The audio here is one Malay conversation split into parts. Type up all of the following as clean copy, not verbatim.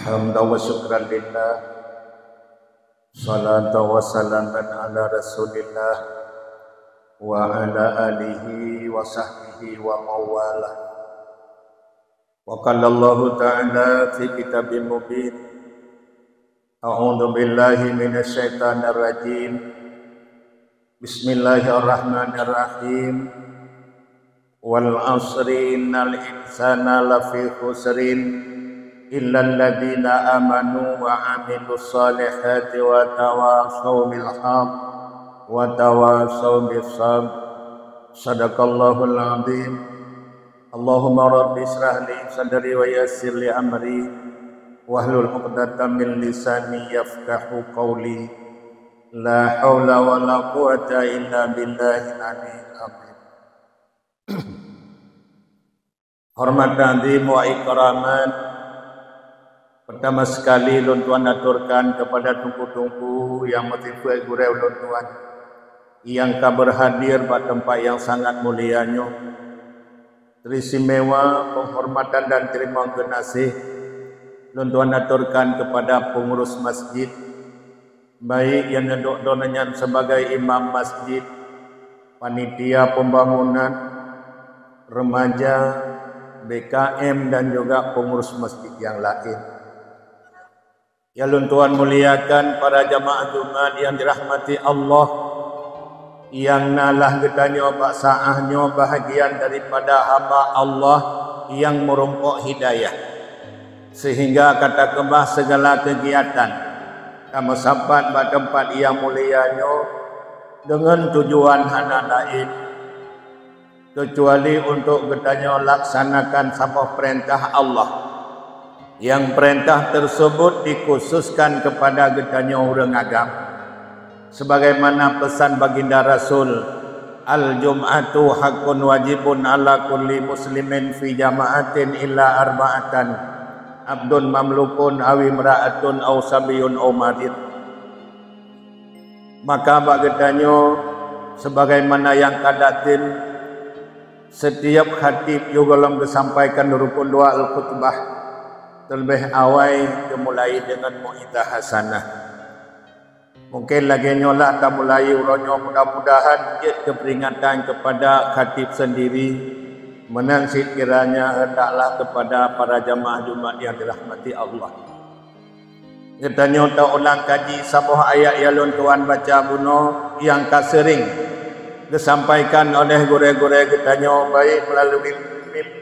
Hamdan wa syukran lillah, salatan wa salaman ala rasulillah wa ala alihi wa sahbihi wa mawalah. Wa qala Allah ta'ala fi kitabim mubin, a'udzu billahi minasy syaithanir rajim. Bismillahirrahmanirrahim. Wal 'asri innal insana lafi khusrin illal ladzina amanu wa 'amilus solihati wa tawassaw bil haqq wa tawassaw bis sabr. Shadaqallahul 'adzim. Allahumma rabbi ishrah li sadri wa yassir li amri wahlul 'uqdatam min lisani yafqahu qawli. La haula wa la quwwata illa billahil aliyyil azim. Hormat dan wa ikraman. Pertama sekali ulun tuan aturkan kepada tungku-tungku yang motivasi gurau ulun tuan yang ka berhadir pada tempat yang sangat mulianya. Teristimewa penghormatan dan terima kasih ulun tuan aturkan kepada pengurus masjid, baik yang duduk donanya sebagai imam masjid, panitia pembangunan, remaja, BKM dan juga pengurus masjid yang lain. Ya ulun tuan muliakan para jamaah Jumat yang dirahmati Allah, yang nalah getanya baksaahnya bahagian daripada hamba Allah yang merumpuk hidayah, sehingga kata kembah segala kegiatan kama sampat pada tempat yang mulianya dengan tujuan hana lain kecuali untuk getanya laksanakan sama perintah Allah, yang perintah tersebut dikhususkan kepada getanya orang agam, sebagaimana pesan baginda Rasul, al-jum'atu hakun wajibun ala kulli muslimin fi jama'atin illa arba'atan abdun mamlukun awi mra'atun aw sabiyun aw marid. Maka bak getanya sebagaimana yang kadatin setiap khatib juga dalam disampaikan rukun dua al-khutbah terlebih awal dimulai dengan mu'idah hasanah. Mungkin lagi nyolak tak mulai uronyo, mudah-mudahan keperingatan kepada khatib sendiri menangsit kiranya hendaklah kepada para jamaah Jumat yang dirahmati Allah. Katanya tak ulang kaji sebuah ayat yang lun tuan baca buno yang kasering disampaikan oleh gure-gure katanya baik melalui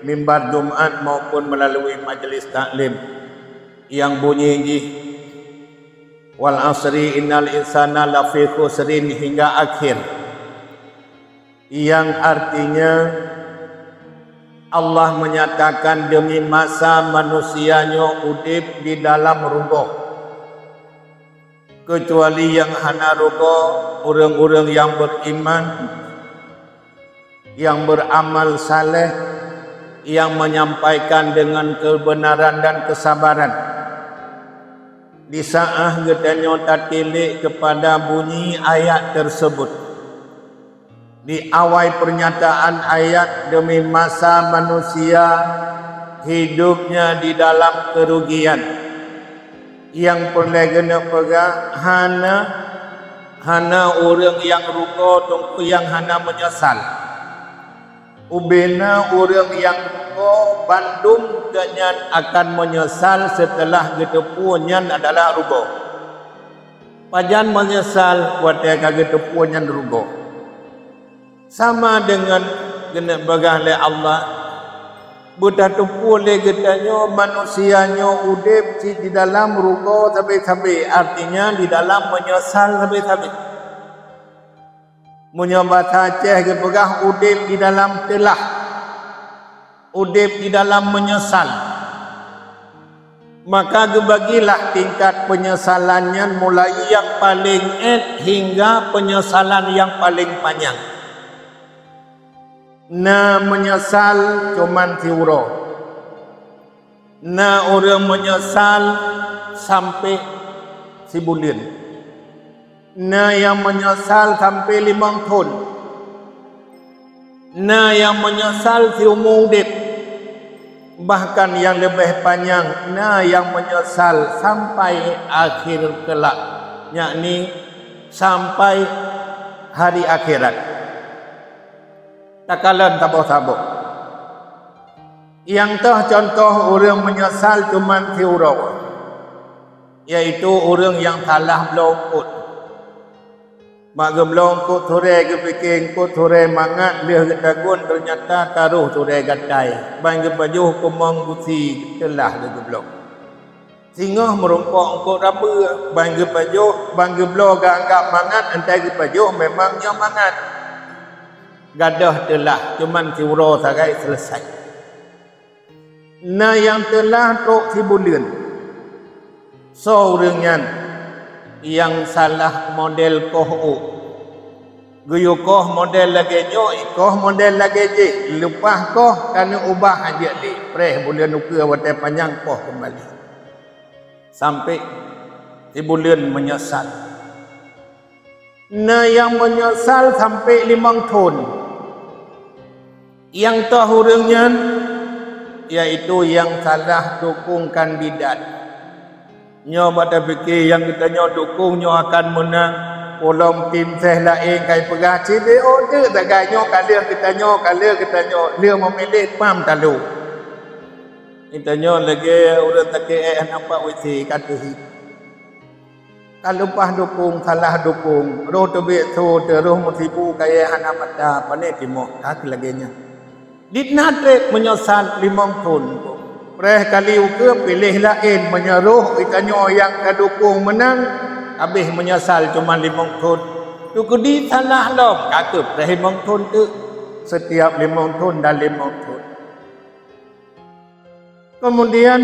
mimbar Jumat maupun melalui majlis taklim yang bunyi ini wal asri innal insana lafi khusrin hingga akhir, yang artinya Allah menyatakan demi masa manusianya udip di dalam rubuh, kecuali yang hana rubuh orang-orang yang beriman, yang beramal saleh, yang menyampaikan dengan kebenaran dan kesabaran. Di saat getanya tatilik kepada bunyi ayat tersebut, di awal pernyataan ayat demi masa manusia hidupnya di dalam kerugian, yang perlu kena pegang hana orang yang ruko tunggu yang hana menyesal. Ubena orang yang ruko Bandung kenyan akan menyesal setelah getepunya adalah ruko. Pajan menyesal wadah getepunya ruko. Sama dengan kena bagah le Allah. Budak tepu le getanya manusianya udip di dalam ruko sampai-sampai, artinya di dalam menyesal sampai-sampai. Menyobat Aceh ke pegah udip di dalam telah, udip di dalam menyesal. Maka kebagilah tingkat penyesalannya mulai yang paling hingga penyesalan yang paling panjang. Na menyesal cuman tiuro, na orang menyesal sampai sibulin, na yang menyesal sampai 5 tahun, na yang menyesal si umur udip, bahkan yang lebih panjang, yang menyesal sampai akhir kelak, yakni sampai hari akhirat. Takalan tabuk-tabuk. Yang contoh orang menyesal cuma tiurau, iaitu orang yang salah melongkut. Mak melongkut sore ke fikir kut sore mangat dia ketagun ternyata taruh sore gatai. Bang baju kumang busi telah dia geblok. Singoh merumpok engkau raba. Bang baju bang geblok anggap mangat entai ke baju memangnya mangat. Gadah telah cuman tiuro sagai selesai. Nah yang telah tok si bulan. So orangnya yang salah model koh guyu koh model lagi nyo koh model lagi je lepas koh kena ubah aja li preh bulan nuka watai panjang koh kembali sampai di bulan menyesal. Nah yang menyesal sampai 5 tahun yang tahu orangnya yaitu yang salah dukung kandidat. Nyo pada fikir yang kita nyo dukung nyo akan menang kolom tim seh lain kai pegah cili order tak kai nyo kalir kita nyo dia memilih pam talu kita nyo lagi orang tak nampak wisi katuhi kalau pah dukung salah dukung roh tebik tu teruh musibu kaya hana mata pane timo tak lagi nya ditnatre menyesal 5 tahun. Preh kali uke pilih lain menyeruh ikanyo yang kadukung menang habis menyesal cuma 5 tahun. Tu kedi salah lom kata preh 5 tahun tu setiap 5 tahun dan 5 tahun. Kemudian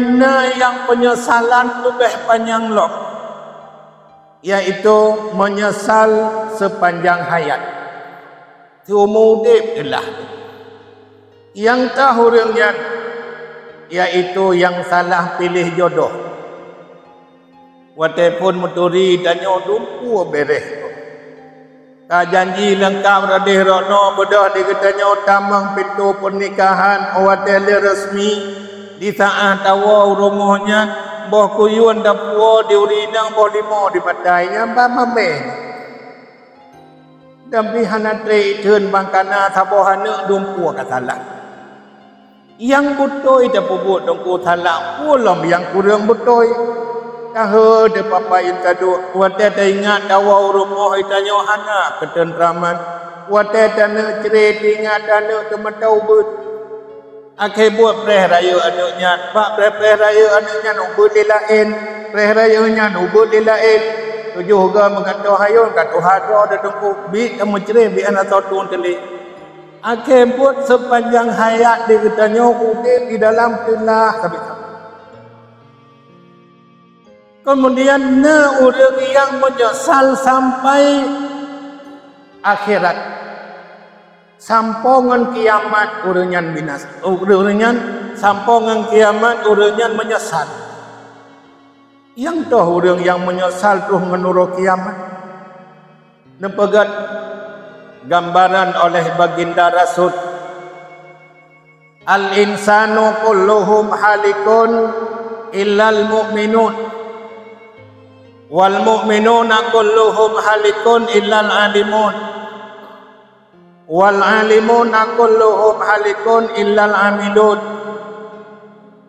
yang penyesalan lebih panjang lom yaitu menyesal sepanjang hayat. Seumur hidup itulah. Yang tahu orangnya yaitu yang salah pilih jodoh. Walaupun muturi danyo dumpu bereh. Ta janji lengkap radih rono bedah diketanyo tamang pintu pernikahan awatele resmi di saat tawa rumahnya boh kuyuan dapuo diurinang boh limo di patainya mamame. Dampi hanatre itun bangkana sabohana dumpu kasalah. Yang betul itu pupuk dongku talak pulam yang kurang betul. Tahu de papa yang kadu, wate ingat tawa rumah itanyo hana ketentraman, wate dana cerit ingat dana kemetau but. Akhir buat preh raya anaknya, pak preh raya anaknya nubut lain, preh rayanya nubut lain. Tujuh ga mengatakan hayun katu hado de dongku bi kamu cerit bi anak totun telik. Akhir buat sepanjang hayat dia katanya kutip di dalam telah kemudian orang yang menyesal sampai akhirat sampongan kiamat orangnya binas orangnya sampongan kiamat orangnya menyesal yang tahu orang yang menyesal tuh menurut kiamat nepegat gambaran oleh baginda Rasul al-insanu kulluhum halikun illal mu'minun wal mu'minuna kulluhum halikun illal alimun wal alimuna kulluhum halikun illal amilun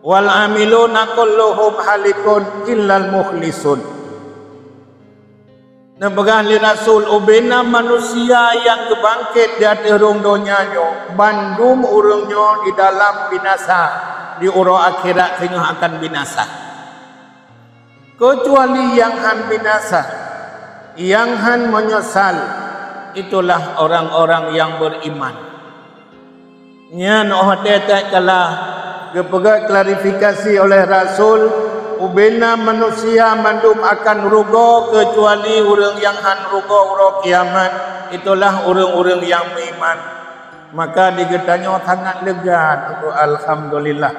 wal amiluna kulluhum halikun illal mukhlisun. Nampaklah Rasul ubena manusia yang kebangkit di atas rong donyanya bandum urungnya di dalam binasa di uro akhirat sehingga akan binasa kecuali yang han binasa yang han menyesal itulah orang-orang yang beriman nyan ohate kala kepegat klarifikasi oleh Rasul ubena manusia mandum akan rugo kecuali orang yang han rugo uro kiamat itulah orang-orang yang beriman maka digetanya sangat lega itu alhamdulillah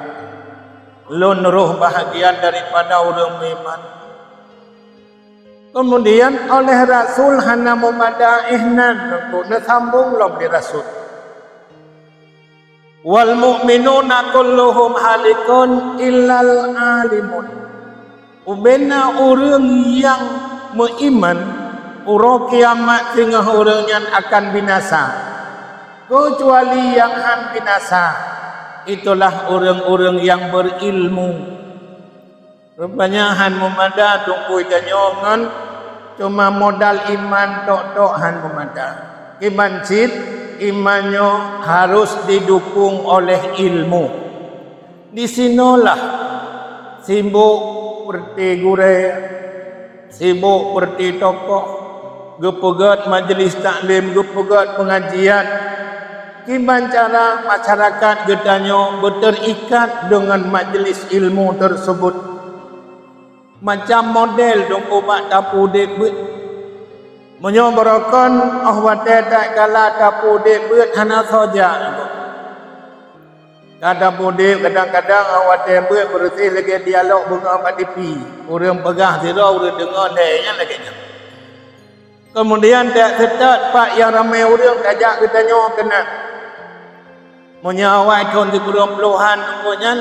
lun ruh bahagian daripada orang beriman. Kemudian oleh Rasul hana memadaihnan untuk disambung lom di Rasul Wal mu'minuna kulluhum halikun illal alimun. Ubena orang yang beriman uro kiamat sehingga orang yang akan binasa kecuali yang han binasa itulah orang-orang yang berilmu. Rupanya han memada tunggu janjongan cuma modal iman tok-tok han memada. Kibancit imannya harus didukung oleh ilmu. Di sinilah sibuk berti gure, sibuk berti tokoh, gepegat majlis taklim, gepegat pengajian. Kiban cara masyarakat getanyo berterikat dengan majlis ilmu tersebut. Macam model dong obat tapu debut. Menyobrokan ahwate tak kala tapu debut hana saja. Tapu debut kadang-kadang ahwate debut bersih lagi dialog bunga pada TV. Orang pegah sirau orang dengar dehnya lagi. Kemudian tak setat pak yang ramai orang kajak getanyo kena. Menyawai tahun 30-an kemudian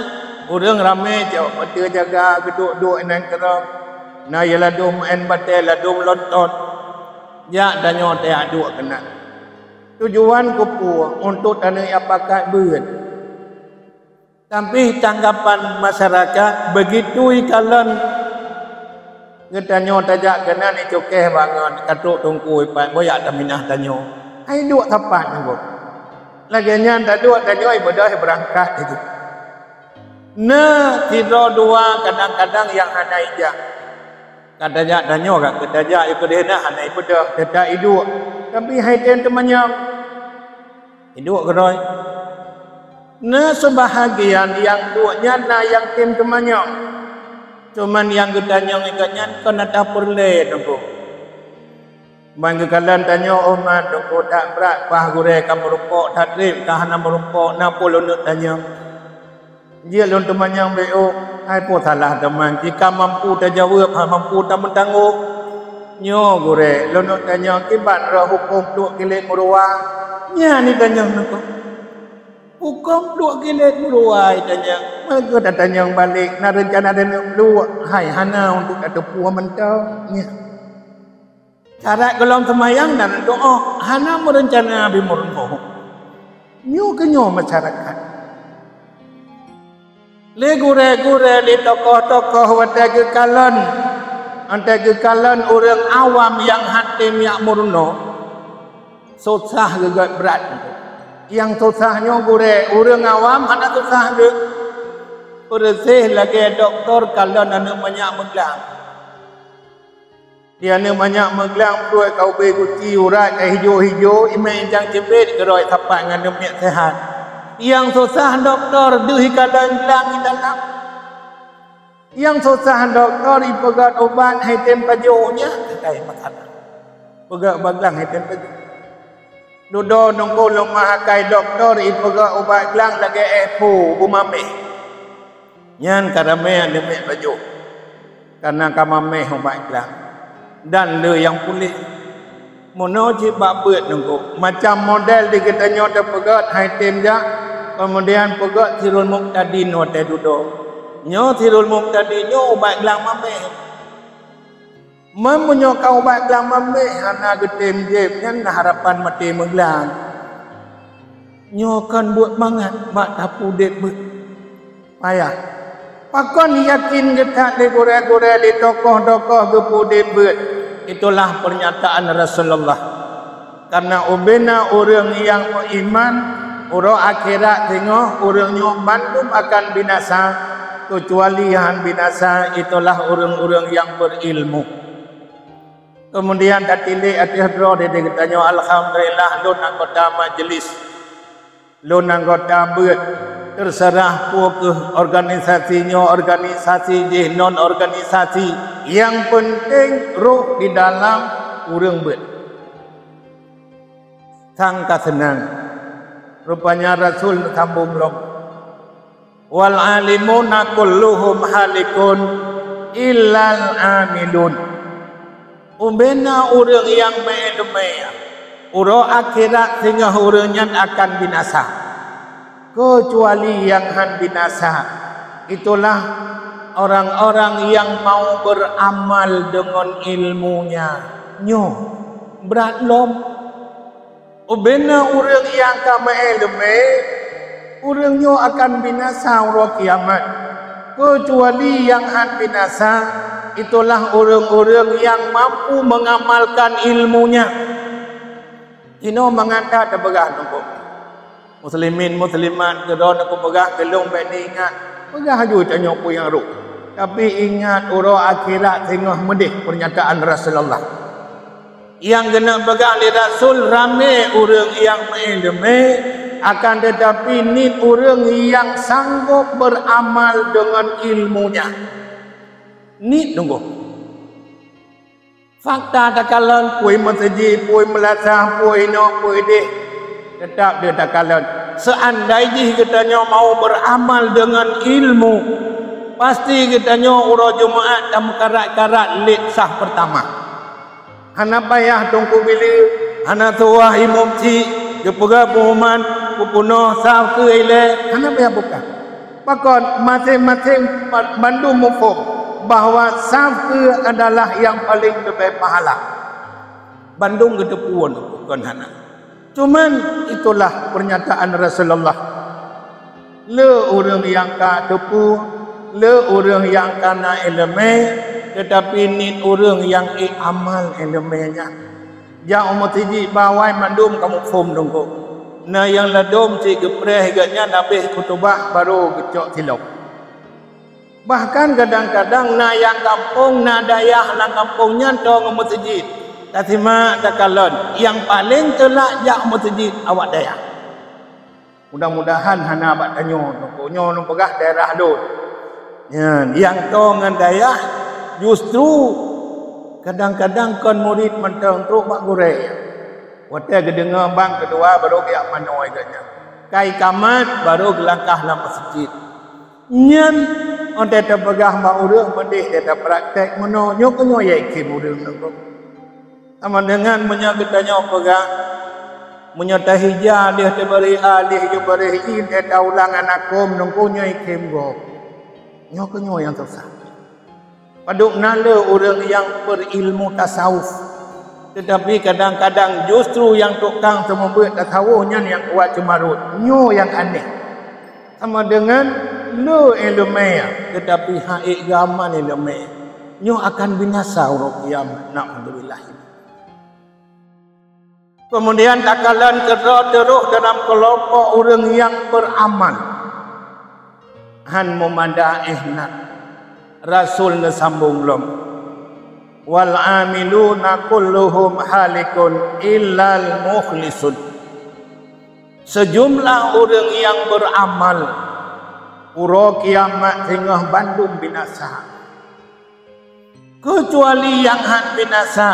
orang ramai jauh betul jaga geduk-duk nan kerap. Na ialah dum en batel dum lontot. Ya danyo te aduk kena. Tujuan kupu untuk tanah apakat beut. Tapi tanggapan masyarakat begitu ikalan getanyo tajak kena ni cokeh bangun katuk tungku ipat boyak taminah tanyo. Ai duk tapat nanggo. Laginya tak dua tanyo ibadah berangkat itu. Nah, tidak dua kadang-kadang yang hana ijak. Kadang danyo kat kedajak itu dia nak hana ibadah tidak hidup. Tapi hai ten temannya hidup keroi. Nah, sebahagian yang duanya na yang tim temannya. Cuman yang gedanya ikatnya kena tak perle tunggu. Manggalan tanya Oman dongko tak berat pah gure kamu rupok tak trip tahan merumpok na polonut tanya. Dia lon teman yang beo hai po salah teman jika mampu tak jawab ha mampu tak mentangguh. Nyo gure lonut tanya kibat ra hukum duk kilet murua. Nya ni tanya nako. Hukum duk kilet murua tanya. Maka tak tanya balik na rencana dan lu hai hana untuk ada puah mentau nya. Cara golong semayang dan doa hana merencana bimurno. Nyu kenyo masyarakat. Le gure-gure di tokoh-tokoh wata gekalan. Ante gekalan orang awam yang hatim yak murno. Susah gegat berat. Yang susahnya gure orang awam hana susah ge. Bersih lagi doktor kalan anu banyak meglang. Dia ni banyak meglang perut kau beri kuci urat ke hijau-hijau imej jang cebet geroi tapak dengan demiak sehat. Yang susah doktor duhi kadang hilang dalam. Yang susah doktor ipegat obat hai tempajohnya kai makanan. Pegat baglang hai tempajoh. Dodo nongko lemah kai doktor ipegat obat gelang lagi epo bumameh. Nyan karame demiak bajo. Karena kamameh obat gelang. Dan le yang pulih mono cibak beut nunggu macam model di kita nyota pegat hai tim ja kemudian pegat tirul muqtadin hote dudo nyo tirul muqtadin nyo obat gelang mameh memunyo kau obat gelang mameh hana getem jeb nyan harapan mati meglang nyo kan buat mangat mak tapu dek beut payah. Pakon yakin getak di gure-gure di tokoh-tokoh gepu debut. Itulah pernyataan Rasulullah. Karena ubena orang yang beriman, orang akhirat tengok orangnya bandum akan binasa. Kecuali yang binasa itulah orang-orang yang berilmu. Kemudian tatilik atas roh dia katanya alhamdulillah lun anggota majlis. Lun anggota beut. Terserah ke organisasinya, organisasi je non organisasi. Yang penting roh di dalam urang bet. Sangka senang. Rupanya Rasul sambung lom. Wal alimuna kulluhum halikun illal amilun. Umbena urang yang meedemaya. Urang akhirat sehingga urangnya akan binasa. kecuali yang han binasa. Itulah orang-orang yang mau beramal dengan ilmunya. Nyo berat lom. Ubena orang yang kama ilmu, orangnya akan binasa hari kiamat. Kecuali yang han binasa, itulah orang-orang yang mampu mengamalkan ilmunya. Ini menganda terbegah nunggu. Muslimin muslimat kedon aku begah kelung baik ingat. Begah ju tanya aku yang ruk. Tapi ingat orang akhirat tengah medih pernyataan Rasulullah. Yang kena begah li Rasul ramai orang yang mengilmu, akan tetapi ni orang yang sanggup beramal dengan ilmunya. Ni tunggu. Fakta takalan puai masjid, puai melasah, puai no, puai deh. Tetap dia takalan. Seandainya katanya mau beramal dengan ilmu, pasti katanya urang Jumaat dan karat-karat lid sah pertama. Hana payah tunggu bila, hana tuah imam ci, jepega pengumuman, pupuno sah ke ile, hana payah buka. Pakon masing-masing bandu mufum bahawa sah ke adalah yang paling lebih pahala. Bandung kedepuan bukan hana. Cuman itulah pernyataan Rasulullah. Le orang yang ka tepu, le orang yang kana ilmu, tetapi ni orang yang amal ilmunya. Yang umat tiji bawai mandum kamu fum dongko. Na yang ladom cik gepreh gatnya nabih kutubah baru gecok tilok. Bahkan kadang-kadang na yang kampung na dayah na kampungnya dong umat tiji. Tatima dakalon yang paling telak jak masjid awak daya. Mudah-mudahan hana abak tanyo nyo pegah daerah dut. Yang tongan daya justru kadang-kadang kon murid mentang teruk mak gurei. Wate gedengar bang kedua baru dia manoi ganya. Kai kamat baru gelangkah dalam masjid. Nyen onte terpegah mak urang mendih dia praktek meno nyo kenyo ye kim urang nangko. Sama dengan menyakitanya pegang menyata hijau dia terberi alih dia beri in dia taulangan akum nungkunya ikim go nyokenyo yang tersah paduk nala orang yang berilmu tasawuf tetapi kadang-kadang justru yang tukang membuat tasawufnya yang kuat cemarut nyo yang aneh sama dengan lo ilmu tetapi haik gaman ilmu nyo akan binasa urut kiamat na'udzubillah. Kemudian takalan terus dalam kelompok orang yang beramal. Han memanda ihnak. Rasul ngesambung lom. Wal amiluna kulluhum halikun illal mukhlisun. Sejumlah orang yang beramal. Uro kiamat tengah bandung binasa. Kecuali yang han binasa.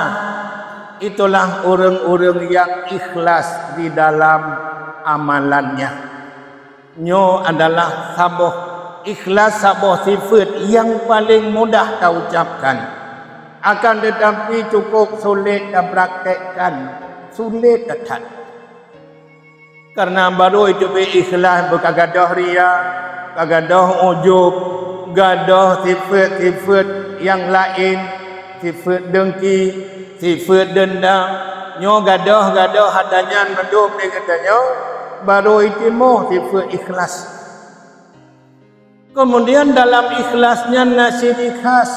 Itulah orang-orang yang ikhlas di dalam amalannya. Nyo adalah sabuh ikhlas, sabuh sifat yang paling mudah kita ucapkan. Akan tetapi cukup sulit kita praktekkan. Sulit tetap. Karena baru itu ikhlas berkagadah ria, kagadah ujub, gadah sifat-sifat yang lain, sifat dengki, sifat dendam, nyo gadah hadanyan mendum ni katanya, baru itimuh sifat ikhlas. Kemudian dalam ikhlasnya nasiri khas,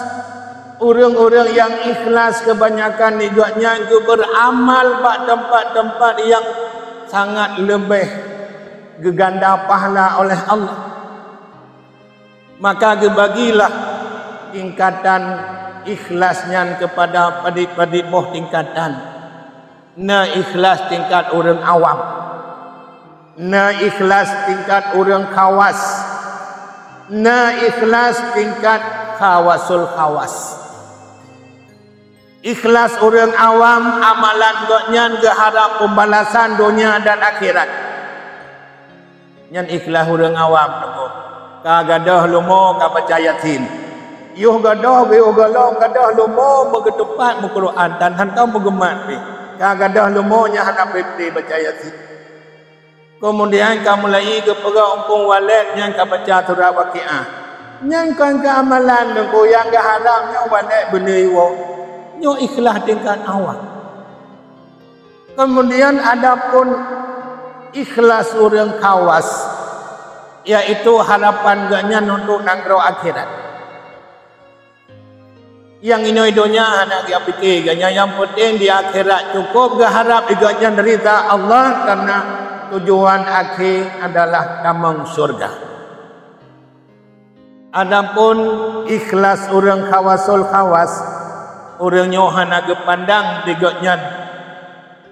orang-orang yang ikhlas kebanyakan juga beramal pada tempat-tempat yang sangat lebih geganda pahala oleh Allah. Maka gebagilah tingkatan ikhlasnya kepada padik-padik boh tingkatan. Na ikhlas tingkat orang awam. Na ikhlas tingkat orang khawas. Na ikhlas tingkat khawasul khawas. Ikhlas orang awam amalan goknya geharap pembalasan dunia dan akhirat. Nyan ikhlas orang awam nunggu. Kagadah lumo ka percayatin. Yuh gadah be ogalong gadah lumo begetepat mu Quran dan hantau begemat be. Ka gadah lumo nya hana peti percaya si. Kemudian kamu mulai ke perang umpung walid yang ka baca surah Waqiah. Yang kan ke amalan nunggu yang ke haramnya walid benda iwo. Nyo ikhlas tingkat awal. Kemudian adapun ikhlas orang kawas, yaitu harapan gaknya untuk nanggro akhirat. Yang ini idonya anak dia fikir gaknya yang penting di akhirat cukup gak harap gaknya derita Allah karena tujuan akhir adalah damang surga. Adapun ikhlas orang kawasul kawas, orang nyohana gepandang digaknya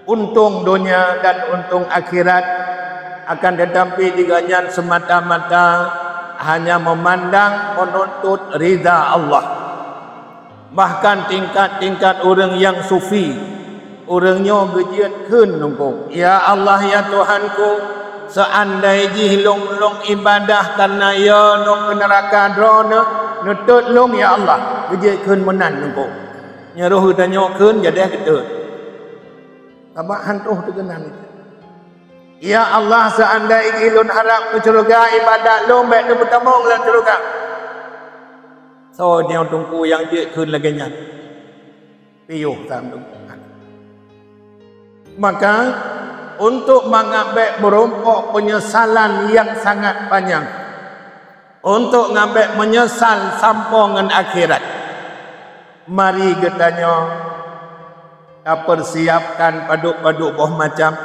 untung dunia dan untung akhirat, akan tetapi digaknya semata-mata hanya memandang menuntut ridha Allah. Bahkan tingkat-tingkat orang yang sufi, orangnya gejiatkeun nunggu, ya Allah ya Tuhanku, seandai jihlung-lung ibadah karena ya nung neraka drona nutut lung ya Allah gejiatkeun menan nunggu. Nyaruh tanyokeun jadi ketut. Tabak hantuh terkenal itu. Ya Allah seandai ilun harap ke syurga ibadat lung baik tu bertambung dalam syurga. So dia tunggu yang dia kun lagi nya. Piuh tam tunggu. Maka untuk mengambil berumpuk penyesalan yang sangat panjang, untuk mengambil menyesal sampai akhirat, mari katanya persiapkan paduk-paduk boh macam.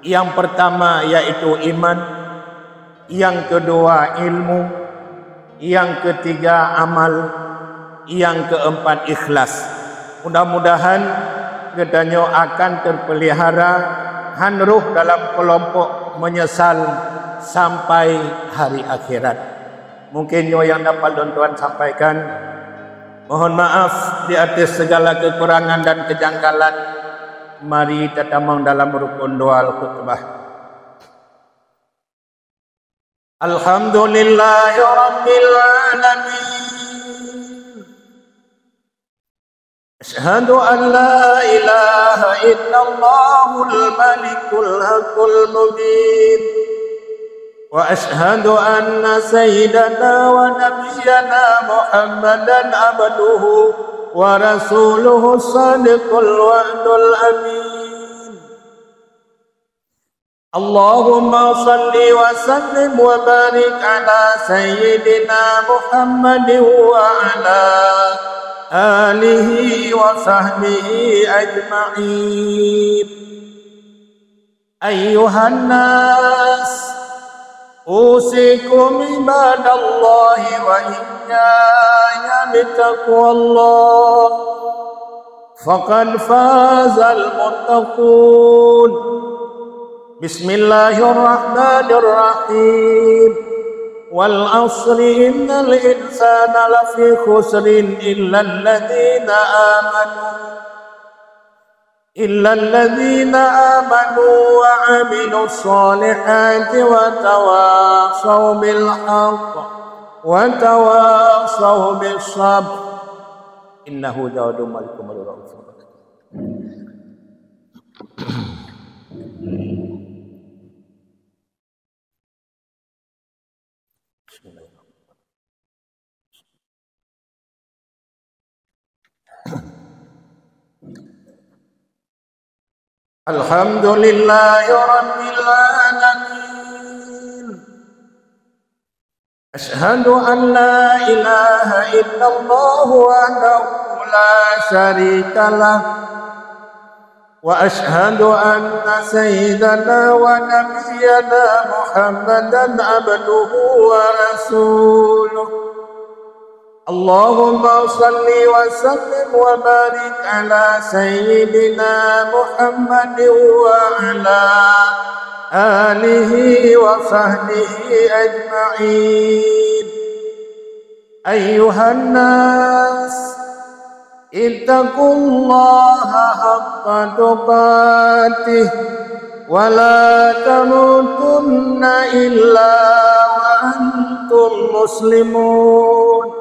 Yang pertama yaitu iman, yang kedua ilmu, yang ketiga amal, yang keempat ikhlas. Mudah-mudahan katanya akan terpelihara hanruh dalam kelompok menyesal sampai hari akhirat. Mungkin yang dapat tuan-tuan sampaikan. Mohon maaf di atas segala kekurangan dan kejanggalan. Mari tatamang dalam rukun doa al-khutbah. Alhamdulillahi rabbil alamin. Asyhadu an la ilaha illallahul malikul haqqul mubin. Wa asyhadu anna sayyidana wa nabiyyana Muhammadan abduhu wa rasuluhu sadiqul wa'dul amin. Allahumma salli wa sallim wa barik ala sayyidina Muhammadin wa ala alihi wa sahbihi ajma'in. Ayyuhan nas, usikum ibadallahi wa iyyaya bitaqwallah, faqad fazal muttaqun. Bismillahirrahmanirrahim. Wal asri innal insana lafi khusrin illa alladhina amanu wa amilus solihati wa tawasaw bil haqq wa tawasaw bis sabr. Innahu jawadun malikum al-raufur. Alhamdulillahi rabbil alamin. Asyhadu an la ilaha illallah wahdahu la syarika lah. Wa asyhadu anna sayyidana wa nabiyyana Muhammadan abduhu wa rasuluh. Allahumma salli wa sallim wa barik ala sayyidina Muhammadin wa ala alihi wa sahbihi ajma'in. Ayyuhan nas, ittaqullaha haqqa tuqatih wa la tamutunna illa wa antum muslimun.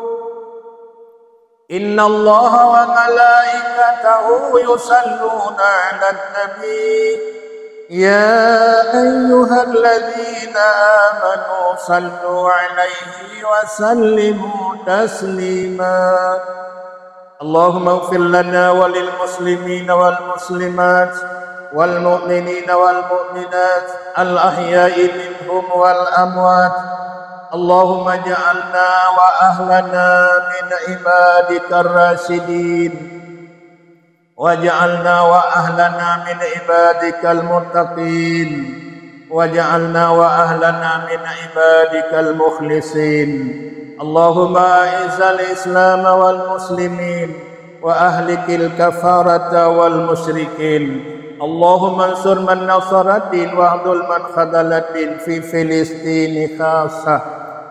Inna Allah wa malaikatahu yusalluna 'alan nabi يا أيها الذين آمنوا صلوا عليه وسلموا تسليما اللهم اغفر لنا وللمسلمين والمسلمات والمؤمنين والمؤمنات الأحياء منهم والأموات اللهم اجعلنا وأهلنا من عبادك الراشدين واجعلنا وأهلنا من عبادك المتقين واجعلنا وأهلنا من عبادك المخلصين اللهم أعز الإسلام والمسلمين وأهلك الكفارة والمشركين اللهم انصر من نصر الدين واخذل من خذل الدين في فلسطين خاصة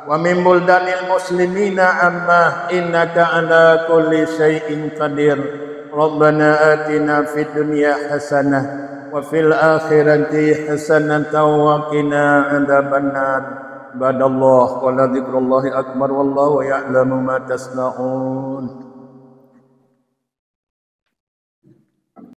ومن بلدان المسلمين عامة إنك على كل شيء قدير ربنا آتنا في الدنيا حسنة وفي الآخرة حسنة وقنا عذاب النار عباد الله ولذكر الله أكبر والله يعلم ما تصنعون